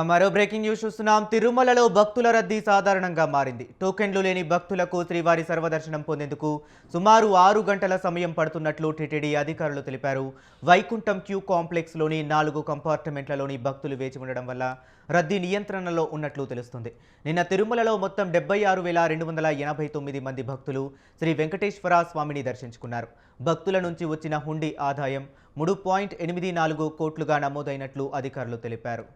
మరో breaking news చూస్తున్నాం. తిరుమలలో భక్తుల రద్దీ సాధారణంగా మారింది. టోకెన్లు లేని భక్తులకు శ్రీవారి సర్వదర్శనం పొందేందుకు సుమారు 6 గంటల సమయం పడుతున్నట్లు టీటీడీ అధికారులు తెలిపారు. వైకుంఠం క్యూ కాంప్లెక్స్లోని 4 కంపార్ట్మెంట్లలోని భక్తులు వేచి ఉండడం వల్ల రద్దీ నియంత్రణలో ఉన్నట్లు తెలుస్తుంది. నిన్న తిరుమలలో మొత్తం 76,289 మంది భక్తులు శ్రీ వెంకటేశ్వర స్వామిని దర్శించుకున్నారు. భక్తుల నుంచి వచ్చిన హుండీ ఆదాయం 3.84 కోట్లుగా నమోదైనట్లు అధికారులు తెలిపారు.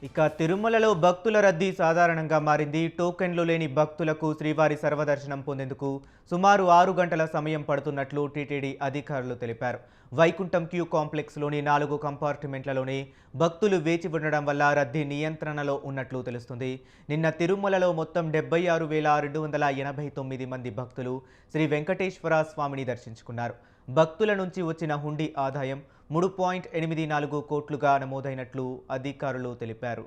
ఇక తిరుమలలో భక్తుల రద్దీ సాధారణంగా మారింది. టోకెన్లు లేని భక్తులకు శ్రీవారి సర్వదర్శనం పొందేందుకు సుమారు 6 గంటల సమయం పడుతున్నట్లు టీటీడీ అధికారులు తెలిపారు. వైకుంఠం క్యూ కాంప్లెక్స్లోని 4 కంపార్ట్మెంట్లలోనే భక్తులు వేచి ఉండడం వల్ల రద్దీ నియంత్రణలో ఉన్నట్లు తెలుస్తుంది. నిన్న తిరుమలలో మొత్తం 76,289 మంది భక్తులు శ్రీ వెంకటేశ్వర స్వామిని దర్శించుకున్నారు. భక్తుల నుంచి వచ్చిన హుండీ ఆదాయం 3.84 కోట్లుగా నమోదైనట్లు అధికారులు తెలిపారు.